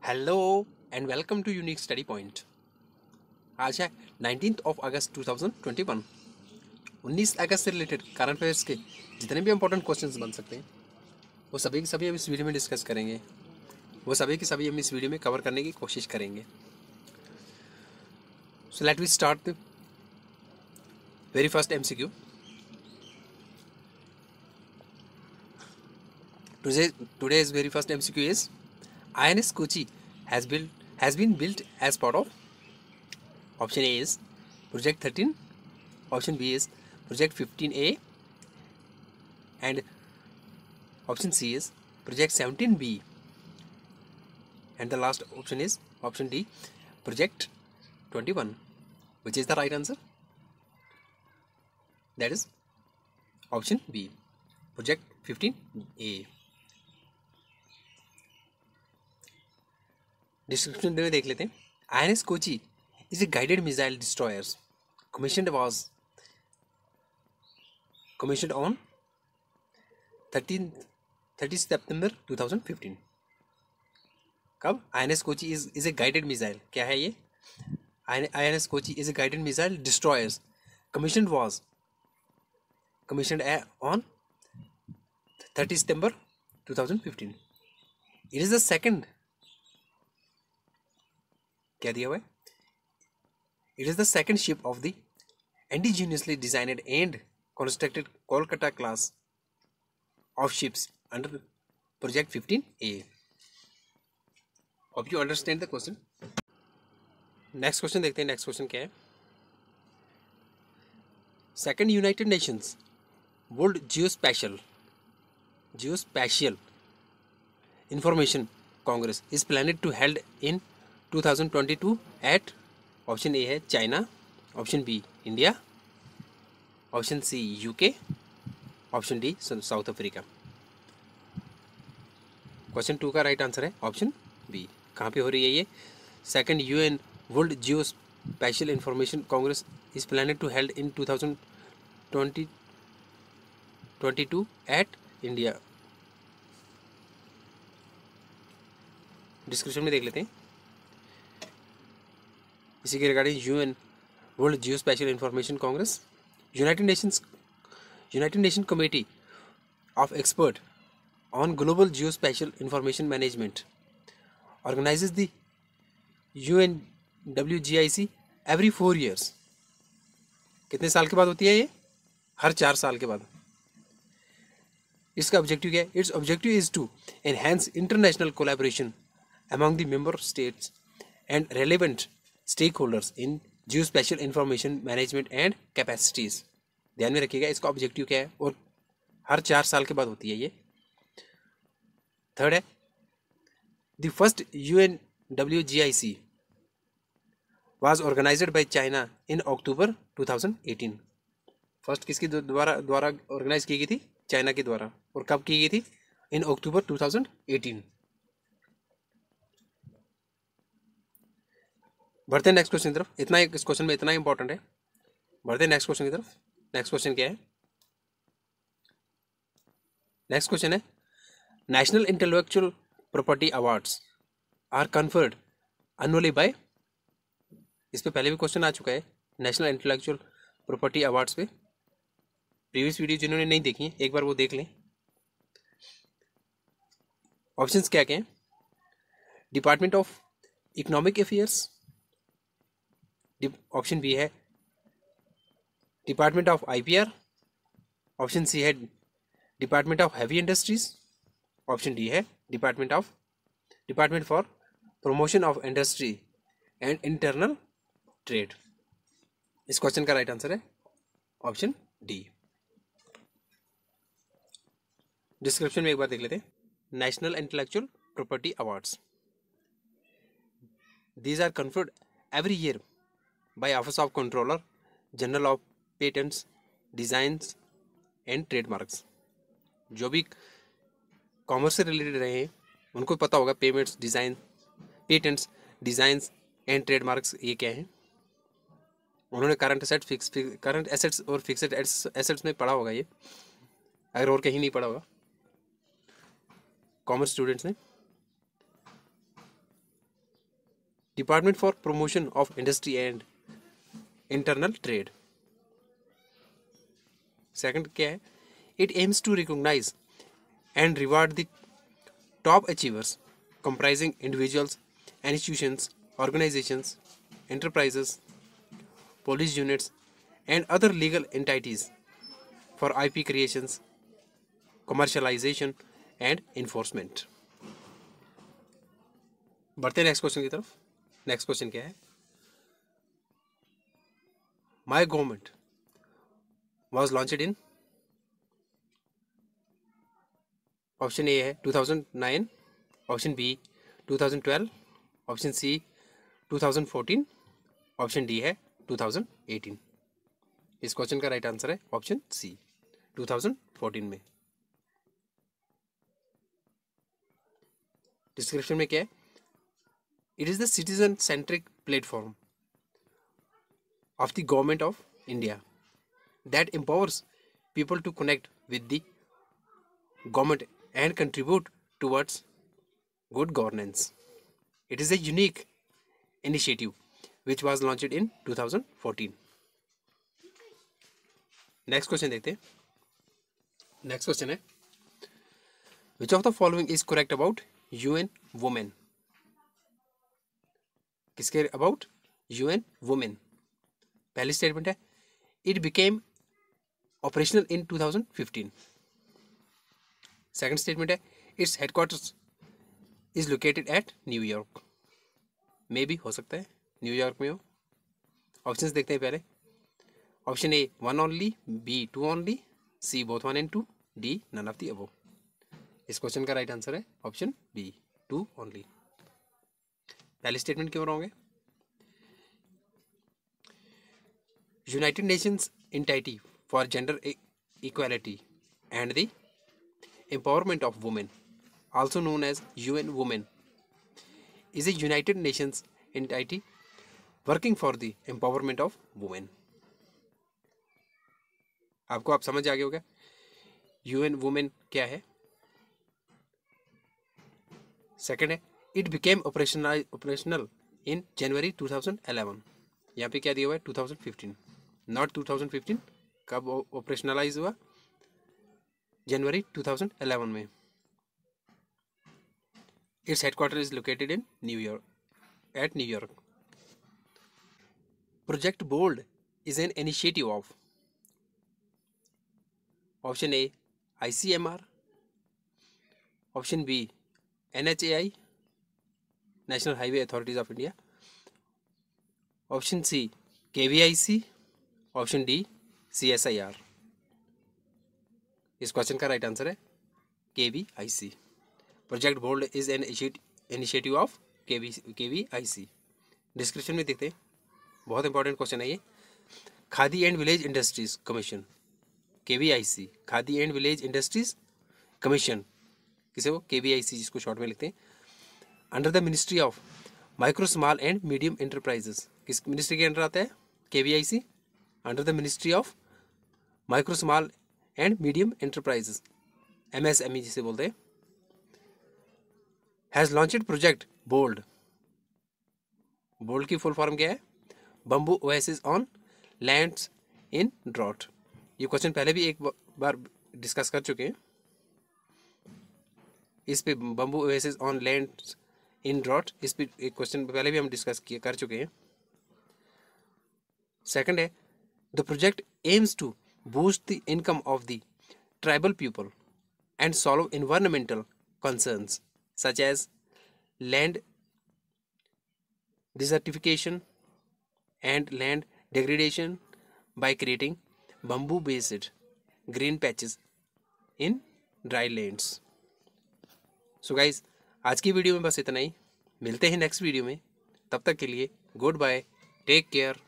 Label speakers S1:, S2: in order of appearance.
S1: Hello and welcome to Unique Study Point. आज है 19 अगस्त 2021। 19 अगस्त से रिलेटेड करंट अफेयर्स के जितने भी इंपॉर्टेंट क्वेश्चंस बन सकते हैं वो सभी के सभी हम इस वीडियो में डिस्कस करेंगे। वो सभी के सभी हम इस वीडियो में कवर करने की कोशिश करेंगे। So let we start the very first MCQ। Today's very first MCQ is INS Kochi has been built as part of option A is Project 13, option B is Project 15A, and option C is Project 17B, and the last option is option D, Project 21. Which is the right answer? That is option B, Project 15A. Description में देख लेते हैं। INS Kochi is a guided missile destroyer commissioned on 30 September 2015। कब? INS Kochi is a guided missile। क्या है ये? INS Kochi is a guided missile destroyers commissioned on 30 September 2015। It is the second, क्या दिया हुआ है? It is the second ship of the indigenously designed and constructed Kolkata class of ships under Project 15A. Hope you understand the question. Next question देखते हैं। Next question क्या है? Second United Nations world geospatial information congress is planned to held in 2022 at option A है China, option B India, option C UK, option D South Africa. Question 2 का right answer है option B. कहाँ पे हो रही है ये? Second UN world geospatial information congress is planned to held in 2022 at India. Description में देख लेते हैं इसी के regarding. UN world geospatial information congress United Nation committee of expert on global geospatial information management organises the UNWGIC every 4 years। कितने साल के बाद होती है ये? हर 4 साल के बाद। इसका ऑब्जेक्टिव क्या है? Its objective is to enhance international collaboration among the member states and relevant stakeholders in geospatial information management and capacities. ध्यान में रखिएगा इसका ऑब्जेक्टिव क्या है और हर 4 साल के बाद होती है ये। थर्ड है the first UNWGIC was organized by China in October 2018। First किसके द्वारा ऑर्गेनाइज की गई थी? चाइना के द्वारा। और कब की गई थी? इन अक्टूबर 2018। बढ़ते हैं नेक्स्ट क्वेश्चन की तरफ। इतना इस क्वेश्चन में इतना इंपॉर्टेंट है। बढ़ते हैं नेक्स्ट क्वेश्चन की तरफ। नेक्स्ट क्वेश्चन क्या है? नेक्स्ट क्वेश्चन है national intellectual property awards are conferred annually by. इस पे पहले भी क्वेश्चन आ चुका है नेशनल इंटेलेक्चुअल प्रॉपर्टी अवार्ड्स पे। प्रीवियस वीडियो जिन्होंने नहीं देखी है एक बार वो देख लें। ऑप्शंस क्या क्या हैं? Department of economic affairs, option B है department of IPR, option C है department of heavy industries, option D है department for promotion of industry and internal trade. इस क्वेश्चन का राइट आंसर है ऑप्शन डी। डिस्क्रिप्शन में एक बार देख लेते हैं। National intellectual property awards these are conferred every year by office of controller general of patents designs and trademarks. जो भी कॉमर्स से रिलेटेड रहे हैं उनको पता होगा पेटेंट्स डिजाइंस एंड ट्रेडमार्क्स ये क्या है। उन्होंने करंट एसेट्स और फिक्स्ड एसेट्स में पढ़ा होगा ये, अगर और कहीं नहीं पढ़ा होगा कॉमर्स स्टूडेंट्स ने। Department for promotion of industry and internal trade. Second क्या है, it aims to recognise and reward the top achievers comprising individuals, institutions, organizations, enterprises, police units, and other legal entities for IP creations, commercialization, and enforcement. बढ़ते हैं next question की तरफ। Next question क्या है, my government was launched in, option A है 2009, option B 2012, option C 2014, option D है 2018। इस question का राइट आंसर है ऑप्शन सी 2014 में। डिस्क्रिप्शन में क्या है, it is the citizen centric platform of the government of India that empowers people to connect with the government and contribute towards good governance. It is a unique initiative which was launched in 2014. Next question देखते हैं। Next question है, which of the following is correct about UN Women? किसके about UN Women? पहली statement है, it became operational in 2015। Second statement है, its headquarters is located at New York. मे भी हो सकता है न्यूयॉर्क में हो। ऑप्शंस देखते हैं पहले। Option A 1 only, B 2 only, C both 1 and 2, D none of the above. इस क्वेश्चन का राइट आंसर है ऑप्शन बी 2 ओनली। पहली स्टेटमेंट क्यों रॉन्ग है? United Nations Entity for Gender Equality and the Empowerment of Women, also known as UN Women, is a United Nations entity working for the empowerment of women. आपको आप समझ आ गए होगा UN Women क्या है। Second है, it became operational in January 2011। यहाँ पे क्या दिया हुआ है 2015, नॉट 2015। कब ऑपरेशनलाइज हुआ? जनवरी 2011 में। Its headquarter is located in New York, at New York. Project bold is an initiative of, option A ICMR, option B NHAI, national highway authorities of India, option C KVIC, option D CSIR। इस question का right answer है KVIC। Project bold is an initiative of KVIC। Description में देखते हैं, बहुत important question है ये। Khadi and village industries commission, KVIC, Khadi and village industries commission, किसे वो KVIC जिसको शॉर्ट में लिखते हैं, under the ministry of micro small and medium enterprises. किस मिनिस्ट्री के अंडर आता है KVIC? Under the ministry of micro small and medium enterprises, MSME जिसे बोलते हैं। Has launched project Bold. Bold की फुल फॉर्म क्या है? Bamboo oasis on lands in drought. ये क्वेश्चन पहले भी एक बार डिस्कस कर चुके हैं। इस पे bamboo oasis on lands in drought, इस पे एक क्वेश्चन पहले भी हम डिस्कस कर चुके हैं। सेकंड है, the project aims to boost the income of the tribal people and solve environmental concerns such as land desertification and land degradation by creating bamboo based green patches in dry lands. So guys, आज की video में बस इतना ही। मिलते हैं next video में, तब तक के लिए गुड बाय, टेक केयर।